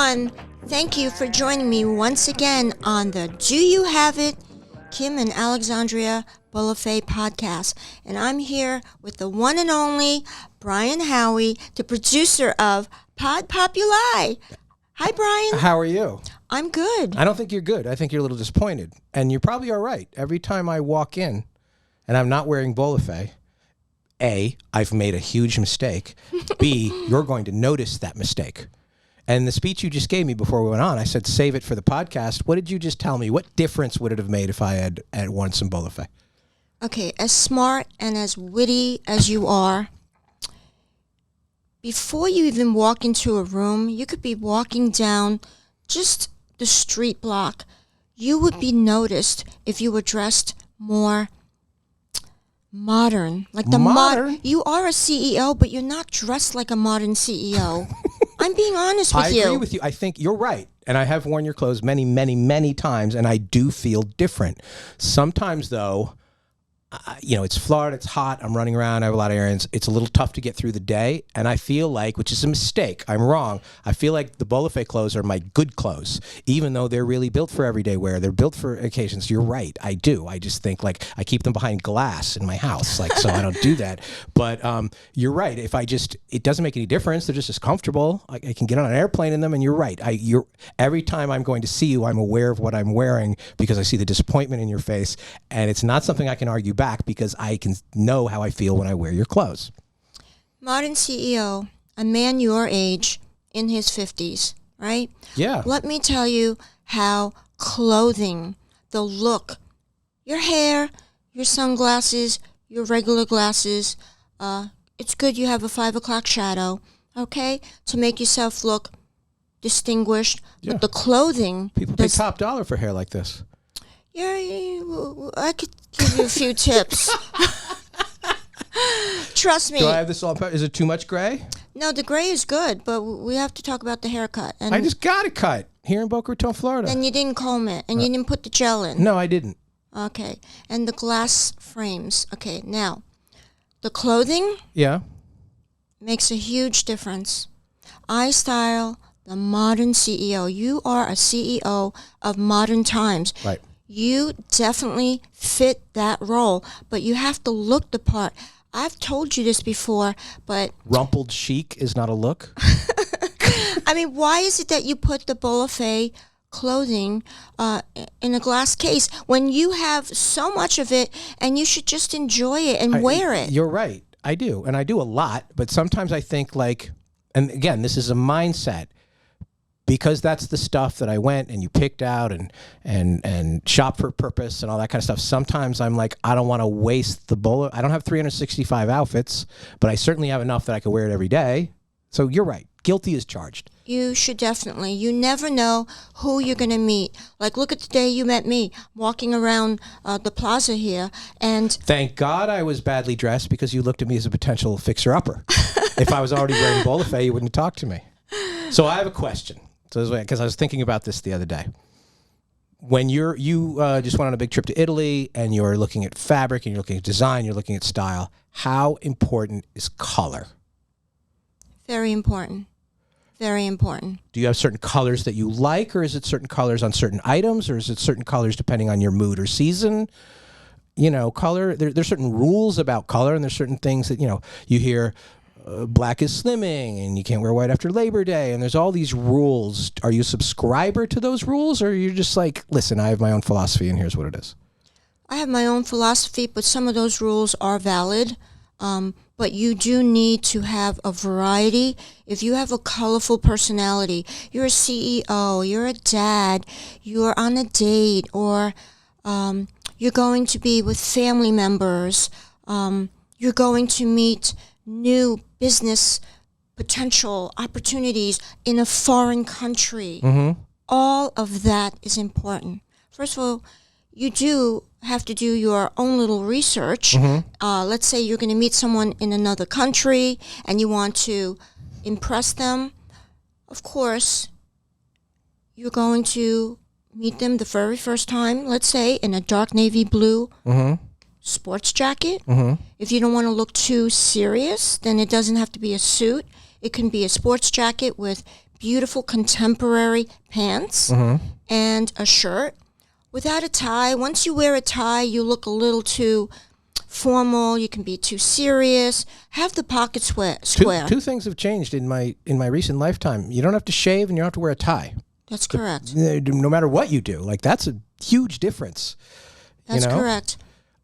everyone. Thank you for joining me once again on the Do You Have It? Kim and Alexandria Bolufé podcast. And I'm here with the one and only Brian Howie, the producer of Pod Populi. Hi, Brian. How are you? I'm good. I don't think you're good. I think you're a little disappointed. And you probably are right. Every time I walk in and I'm not wearing Bolufé, A, I've made a huge mistake. B, you're going to notice that mistake. And the speech you just gave me before we went on, I said, save it for the podcast. What did you just tell me? What difference would it have made if I had worn some Bolufé? Okay, as smart and as witty as you are, before you even walk into a room, you could be walking down just the street block. You would be noticed if you were dressed more modern. Like the modern? You are a CEO, but you're not dressed like a modern CEO. I'm being honest with you. I agree with you. I think you're right. And I have worn your clothes many, many, many times, and I do feel different. Sometimes, though, it's Florida, it's hot, I'm running around, I have a lot of errands. It's a little tough to get through the day, and I feel like, which is a mistake, I'm wrong, I feel like the Bolufé clothes are my good clothes, even though they're really built for everyday wear. They're built for occasions. You're right, I do. I just think, like, I keep them behind glass in my house, like, so I don't do that. But you're right. If it doesn't make any difference. They're just as comfortable. I can get on an airplane in them, and you're right. Every time I'm going to see you, I'm aware of what I'm wearing because I see the disappointment in your face, and it's not something I can argue back because I can know how I feel when I wear your clothes. Modern CEO, a man your age, in his 50s, right? Yeah. Let me tell you how clothing, the look, your hair, your sunglasses, your regular glasses, it's good you have a 5 o'clock shadow, okay, to make yourself look distinguished. Yeah. But the clothing... People pay top dollar for hair like this. Yeah, I could give you a few tips. Trust me. Do I have this all? Is it too much gray? No, the gray is good, but we have to talk about the haircut. And I just got it cut here in Boca Raton, Florida. And you didn't comb it, and you didn't put the gel in. No, I didn't. Okay, and the glass frames. Okay, now, the clothing. Yeah. Makes a huge difference. I style the modern CEO. You are a CEO of modern times. Right. You definitely fit that role, but you have to look the part. I've told you this before, but... Rumpled chic is not a look? I mean, why is it that you put the Bolufé clothing in a glass case when you have so much of it and you should just enjoy it and wear it? You're right. I do. And I do a lot, but sometimes I think like... And again, this is a mindset. Because that's the stuff that I went and you picked out and shop for purpose and all that kind of stuff. Sometimes I'm like, I don't want to waste the bullet. I don't have 365 outfits, but I certainly have enough that I can wear it every day. So you're right. Guilty as charged. You should definitely. You never know who you're going to meet. Like, look at the day you met me walking around the plaza here. And thank God I was badly dressed because you looked at me as a potential fixer-upper. If I was already wearing Bolufé, you wouldn't talk to me. So I have a question. So because I was thinking about this the other day. When you just went on a big trip to Italy and you're looking at fabric and you're looking at design, you're looking at style, how important is color? Very important. Very important. Do you have certain colors that you like, or is it certain colors on certain items, or is it certain colors depending on your mood or season? Color, there's certain rules about color, and there's certain things that, you hear... black is slimming, and you can't wear white after Labor Day, and there's all these rules. Are you a subscriber to those rules, or are you just like, listen, I have my own philosophy, and here's what it is? I have my own philosophy, but some of those rules are valid. But you do need to have a variety. If you have a colorful personality, you're a CEO, you're a dad, you're on a date, or you're going to be with family members, you're going to meet new business potential opportunities in a foreign country. Mm-hmm. All of that is important. First of all, you do have to do your own little research. Mm-hmm. Let's say you're going to meet someone in another country and you want to impress them. Of course, you're going to meet them the very first time, let's say, in a dark navy blue sports jacket. If you don't want to look too serious, then it doesn't have to be a suit. It can be a sports jacket with beautiful contemporary pants and a shirt without a tie. Once you wear a tie, you look a little too formal. You can be too serious. Have the pocket square. Two things have changed in my recent lifetime. You don't have to shave and you don't have to wear a tie. That's correct. No matter what you do, like that's a huge difference. That's correct.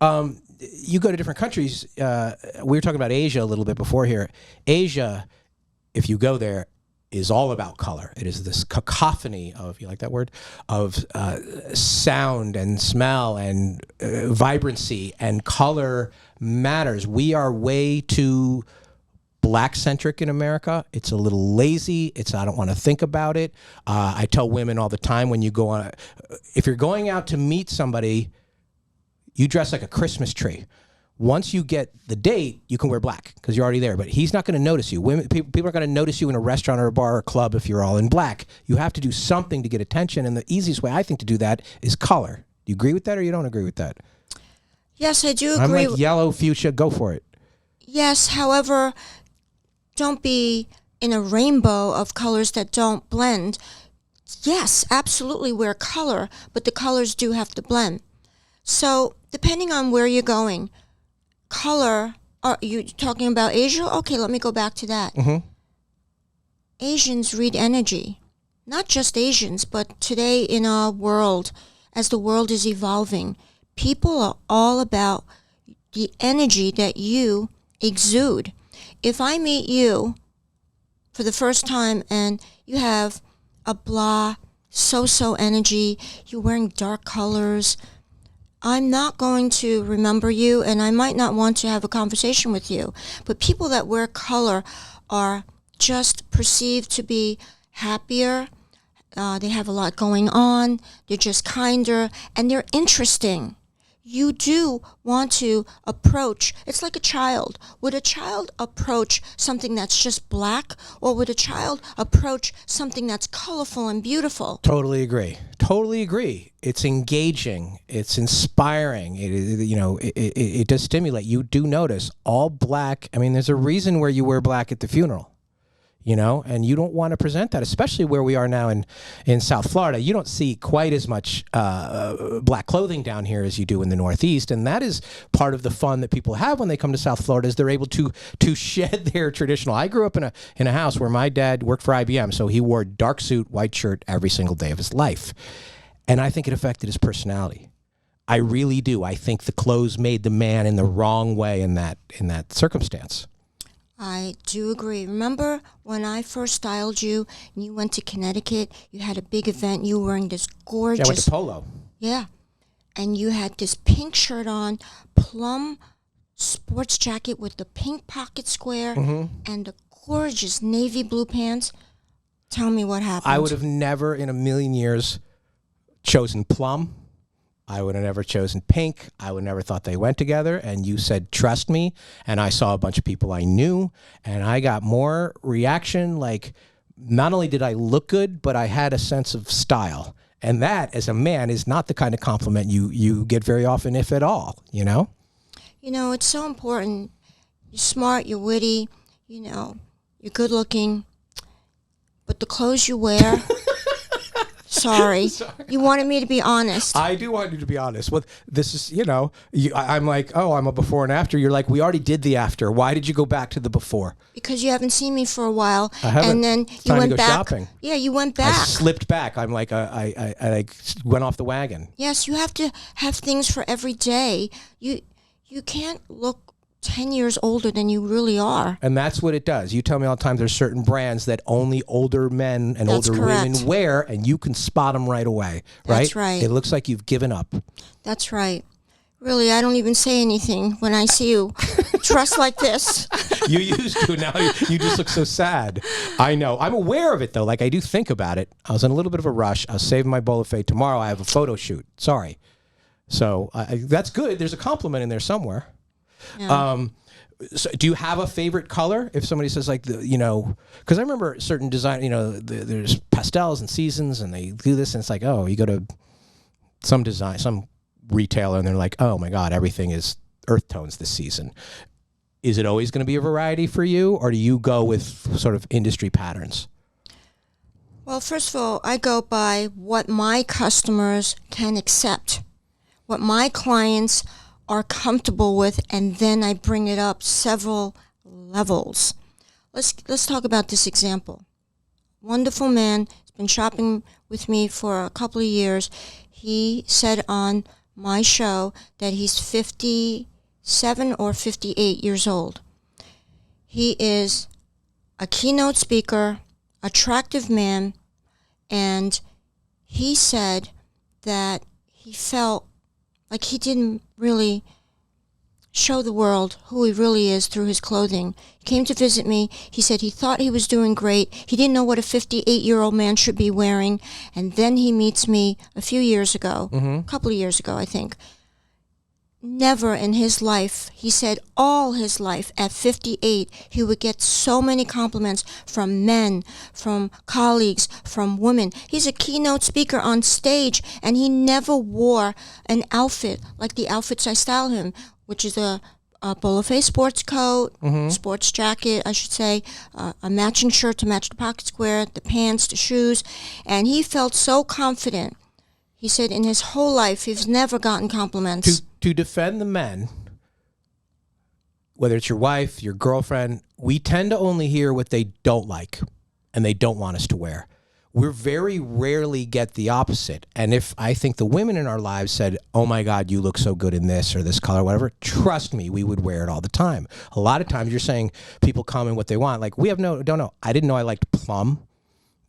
You go to different countries. We were talking about Asia a little bit before here. Asia, if you go there, is all about color. It is this cacophony of, you like that word, of sound and smell and vibrancy, and color matters. We are way too black-centric in America. It's a little lazy. I don't want to think about it. I tell women all the time, when you go on, if you're going out to meet somebody, you dress like a Christmas tree. Once you get the date, you can wear black because you're already there. But he's not going to notice you. People are going to notice you in a restaurant or a bar or a club if you're all in black. You have to do something to get attention, and the easiest way I think to do that is color. Do you agree with that, or you don't agree with that? Yes, I do agree. I'm like yellow, fuchsia. Go for it. Yes, however, don't be in a rainbow of colors that don't blend. Yes, absolutely wear color, but the colors do have to blend. So, depending on where you're going, color, are you talking about Asia? Okay, let me go back to that. Asians read energy. Not just Asians, but today in our world, as the world is evolving, people are all about the energy that you exude. If I meet you for the first time and you have a blah, so-so energy, you're wearing dark colors, I'm not going to remember you, and I might not want to have a conversation with you. But people that wear color are just perceived to be happier. They have a lot going on. They're just kinder, and they're interesting. You do want to approach, it's like a child. Would a child approach something that's just black, or would a child approach something that's colorful and beautiful? Totally agree. Totally agree. It's engaging. It's inspiring. It does stimulate. You do notice all black. I mean, there's a reason where you wear black at the funeral. And you don't want to present that, especially where we are now in South Florida. You don't see quite as much black clothing down here as you do in the Northeast, and that is part of the fun that people have when they come to South Florida, is they're able to shed their traditional. I grew up in a house where my dad worked for IBM, so he wore dark suit, white shirt every single day of his life, and I think it affected his personality. I really do. I think the clothes made the man in the wrong way in that circumstance. I do agree. Remember when I first styled you and you went to Connecticut, you had a big event, you were wearing this gorgeous... Yeah, I went to Polo. Yeah. And you had this pink shirt on, plum sports jacket with the pink pocket square, and the gorgeous navy blue pants. Tell me what happened. I would have never in a million years chosen plum. I would have never chosen pink. I would never thought they went together. And you said, trust me. And I saw a bunch of people I knew, and I got more reaction. Like, not only did I look good, but I had a sense of style. And that, as a man, is not the kind of compliment you get very often, if at all, it's so important. You're smart, you're witty, you're good looking. But the clothes you wear... Sorry. You wanted me to be honest. I do want you to be honest. Well, this is, I'm like, oh, I'm a before and after. You're like, we already did the after. Why did you go back to the before? Because you haven't seen me for a while. I haven't. And then It's you time went to go back. Shopping. Yeah, you went back. I slipped back. I'm like, I like went off the wagon. Yes, you have to have things for every day. You can't look 10 years older than you really are. And that's what it does. You tell me all the time there's certain brands that only older men and That's older correct. women wear, and you can spot them right away, right? That's right. It looks like you've given up. That's right. Really, I don't even say anything when I see you dressed like this. You used to. Now you just look so sad. I know. I'm aware of it, though. Like, I do think about it. I was in a little bit of a rush. I was saving my Bolufé. Tomorrow I have a photo shoot. Sorry. So that's good. There's a compliment in there somewhere. Yeah. So do you have a favorite color? If somebody says because I remember certain design, there's pastels and seasons, and they do this, and it's like, oh, you go to some retailer, and they're like, oh my God, everything is earth tones this season. Is it always going to be a variety for you, or do you go with sort of industry patterns? Well, first of all, I go by what my customers can accept, what my clients are comfortable with, and then I bring it up several levels. Let's talk about this example. Wonderful man, has been shopping with me for a couple of years. He said on my show that he's 57 or 58 years old. He is a keynote speaker, attractive man, and he said that he felt like he didn't really show the world who he really is through his clothing. He came to visit me. He said he thought he was doing great. He didn't know what a 58-year-old man should be wearing. And then he meets me a few years ago, a couple of years ago, I think. Never in his life, he said all his life at 58, he would get so many compliments from men, from colleagues, from women. He's a keynote speaker on stage, and he never wore an outfit like the outfits I style him, which is a Bolufé sports coat, sports jacket, I should say, a matching shirt to match the pocket square, the pants, the shoes, and he felt so confident. He said in his whole life, he's never gotten compliments. To defend the men, whether it's your wife, your girlfriend, we tend to only hear what they don't like and they don't want us to wear. We very rarely get the opposite. And if I think the women in our lives said, oh my God, you look so good in this or this color, whatever, trust me, we would wear it all the time. A lot of times you're saying people come in what they want. Like, don't know. I didn't know I liked plum.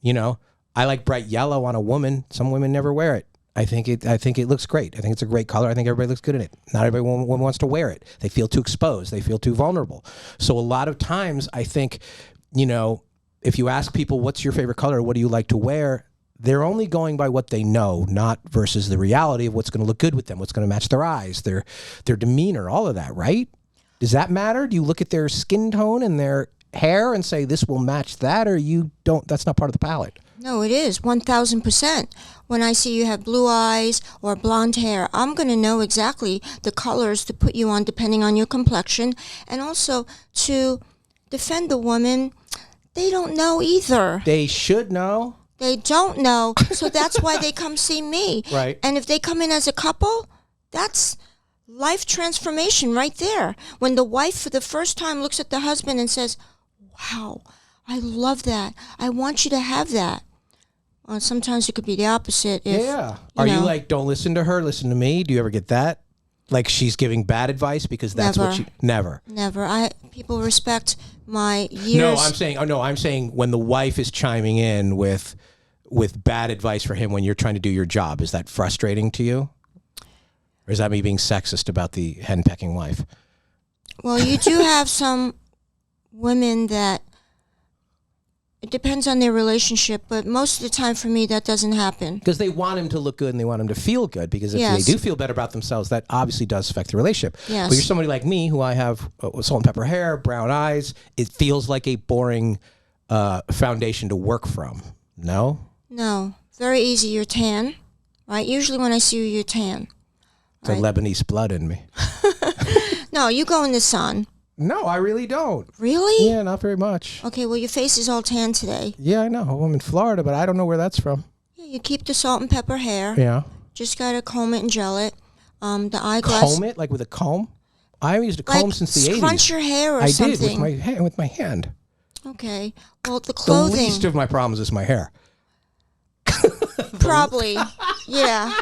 You know, I like bright yellow on a woman. Some women never wear it. I think it looks great. I think it's a great color. I think everybody looks good in it. Not everyone wants to wear it. They feel too exposed. They feel too vulnerable. So a lot of times I think, you know, if you ask people, what's your favorite color? What do you like to wear? They're only going by what they know, not versus the reality of what's going to look good with them, what's going to match their eyes, their demeanor, all of that, right? Does that matter? Do you look at their skin tone and their hair and say this will match that, or you don't? That's not part of the palette. No, it is 1,000%. When I see you have blue eyes or blonde hair, I'm going to know exactly the colors to put you on depending on your complexion. And also to defend the woman, they don't know either. They should know. They don't know, so that's why they come see me. Right. And if they come in as a couple, that's life transformation right there. When the wife for the first time looks at the husband and says, wow, I love that. I want you to have that. Well, sometimes it could be the opposite. If, You like, don't listen to her, listen to me? Do you ever get that? Like she's giving bad advice because that's never. what she... Never. Never. People respect my years. No, I'm saying when the wife is chiming in with bad advice for him when you're trying to do your job, is that frustrating to you? Or is that me being sexist about the henpecking wife? Well, you do have some women that... It depends on their relationship, but most of the time for me, that doesn't happen. Because they want him to look good and they want him to feel good. Because if they do feel better about themselves, that obviously does affect the relationship. Yes. But you're somebody like me who I have salt and pepper hair, brown eyes. It feels like a boring foundation to work from. No? No. Very easy. You're tan, right? Usually when I see you, you're tan. It's a Lebanese blood in me. No, you go in the sun. No, I really don't. Really? Yeah, not very much. Okay, well, your face is all tan today. Yeah, I know. I'm in Florida, but I don't know where that's from. Yeah, you keep the salt and pepper hair. Yeah. Just got to comb it and gel it. The eyeglass. Comb it? Like with a comb? I haven't used a comb since the 80s. Scrunch your hair or something. I did with my hand. Okay. Well, the clothing. The least of my problems is my hair. Probably. Yeah.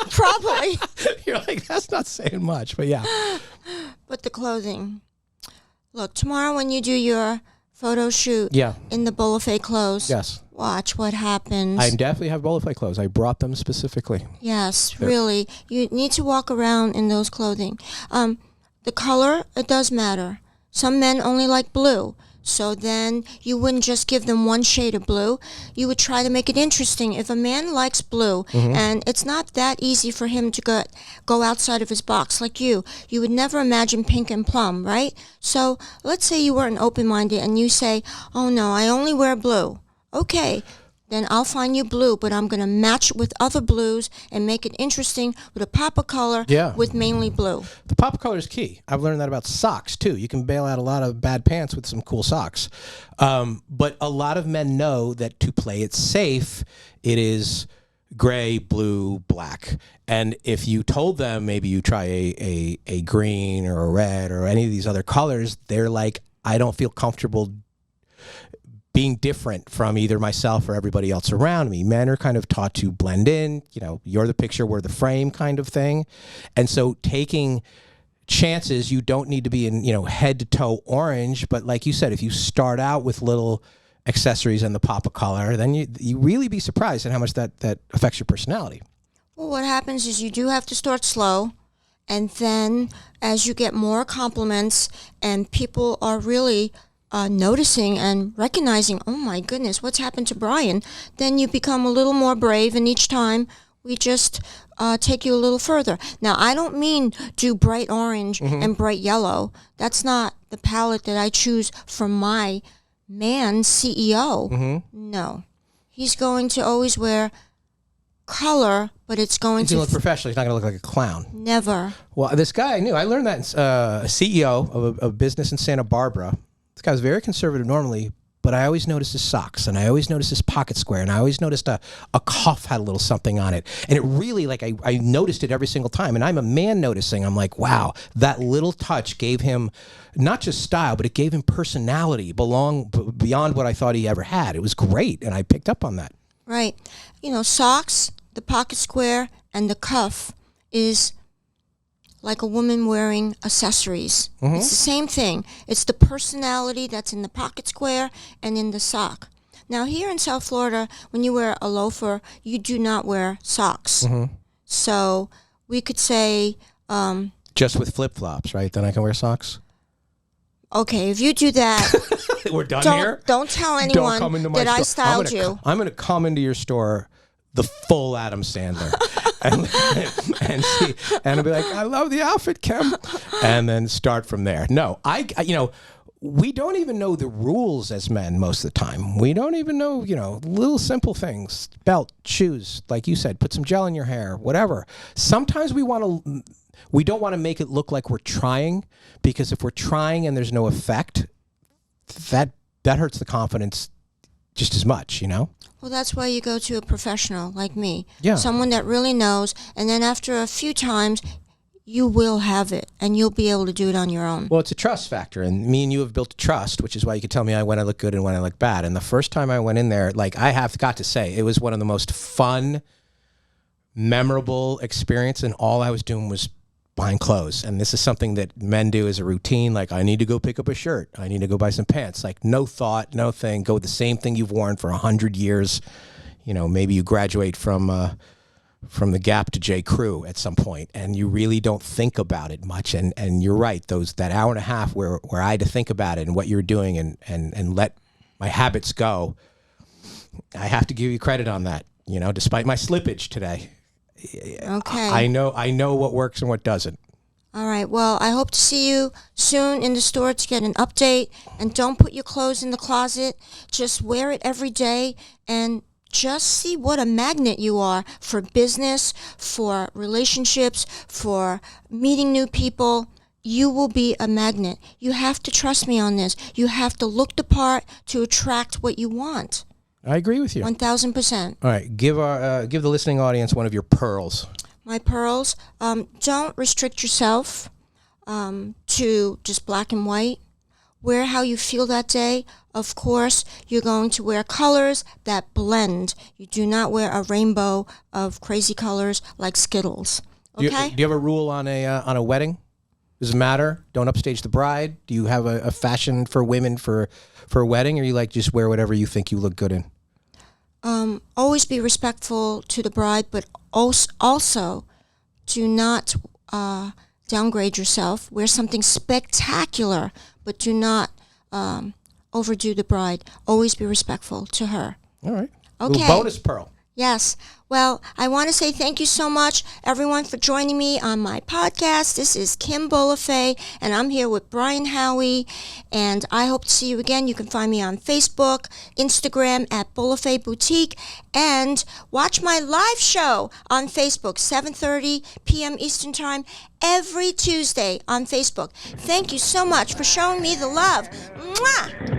Probably. You're like, that's not saying much, but yeah. But the clothing. Look, tomorrow when you do your photo shoot in the Bolufé clothes, watch what happens. I definitely have Bolufé clothes. I brought them specifically. Yes, really. You need to walk around in those clothing. The color, it does matter. Some men only like blue. So then you wouldn't just give them one shade of blue. You would try to make it interesting. If a man likes blue, and it's not that easy for him to go outside of his box like you would never imagine pink and plum, right? So let's say you weren't open-minded and you say, oh no, I only wear blue. Okay, then I'll find you blue, but I'm going to match it with other blues and make it interesting with a pop of color with mainly blue. The pop of color is key. I've learned that about socks, too. You can bail out a lot of bad pants with some cool socks. But a lot of men know that to play it safe, it is gray, blue, black. And if you told them maybe you try a green or a red or any of these other colors, they're like, I don't feel comfortable being different from either myself or everybody else around me. Men are kind of taught to blend in, you're the picture, we're the frame kind of thing. And so taking chances, you don't need to be in, head to toe orange, but like you said, if you start out with little accessories and the pop of color, then you really be surprised at how much that affects your personality. Well, what happens is you do have to start slow, and then as you get more compliments and people are really noticing and recognizing, oh my goodness, what's happened to Brian, then you become a little more brave, and each time we just take you a little further. Now, I don't mean do bright orange and bright yellow. That's not the palette that I choose for my man CEO. No. He's going to always wear color, but it's going He's to look professional. He's not going to look like a clown. Never. Well, this guy I knew. I learned that a CEO of a business in Santa Barbara. This guy was very conservative normally, but I always noticed his socks, and I always noticed his pocket square, and I always noticed a cuff had a little something on it. And it really, I noticed it every single time. And I'm a man noticing. I'm like, wow, that little touch gave him not just style, but it gave him personality beyond what I thought he ever had. It was great, and I picked up on that. Right. Socks, the pocket square, and the cuff is like a woman wearing accessories. It's the same thing. It's the personality that's in the pocket square and in the sock. Now, here in South Florida, when you wear a loafer, you do not wear socks. So we could say... just with flip-flops, right? Then I can wear socks? Okay, if you do that... We're done here? Don't tell anyone that I styled you. I'm going to come into your store the full Adam Sandler and see, and I'll be like, I love the outfit, Kim, and then start from there. No, we don't even know the rules as men most of the time. We don't even know, little simple things, belt, shoes, like you said, put some gel in your hair, whatever. Sometimes we don't want to make it look like we're trying, because if we're trying and there's no effect, that hurts the confidence just as much, Well, that's why you go to a professional like me. Yeah. Someone that really knows, and then after a few times, you will have it, and you'll be able to do it on your own. Well, it's a trust factor, and me and you have built trust, which is why you can tell me when I look good and when I look bad. And the first time I went in there, I have got to say, it was one of the most fun, memorable experience, and all I was doing was buying clothes. And this is something that men do as a routine. Like, I need to go pick up a shirt. I need to go buy some pants. Like, no thought, no thing. Go with the same thing you've worn for 100 years. Maybe you graduate from the Gap to J. Crew at some point, and you really don't think about it much. And you're right. That hour and a half where I had to think about it and what you're doing and let my habits go, I have to give you credit on that, despite my slippage today. Okay. I know what works and what doesn't. All right. Well, I hope to see you soon in the store to get an update. And don't put your clothes in the closet. Just wear it every day and just see what a magnet you are for business, for relationships, for meeting new people. You will be a magnet. You have to trust me on this. You have to look the part to attract what you want. I agree with you. 1,000%. All right, give the listening audience one of your pearls. My pearls, don't restrict yourself to just black and white. Wear how you feel that day. Of course, you're going to wear colors that blend. You do not wear a rainbow of crazy colors like Skittles. Okay? Do you have a rule on a wedding? Does it matter? Don't upstage the bride? Do you have a fashion for women for a wedding, or you just wear whatever you think you look good in? Always be respectful to the bride, but also do not downgrade yourself. Wear something spectacular, but do not overdo the bride. Always be respectful to her. All right. Okay. Little bonus pearl. Yes. Well, I want to say thank you so much, everyone, for joining me on my podcast. This is Kim Bolufé, and I'm here with Brian Howie, and I hope to see you again. You can find me on Facebook, Instagram at Bolufé Boutique, and watch my live show on Facebook, 7:30 p.m. Eastern Time, every Tuesday on Facebook. Thank you so much for showing me the love. Mwah!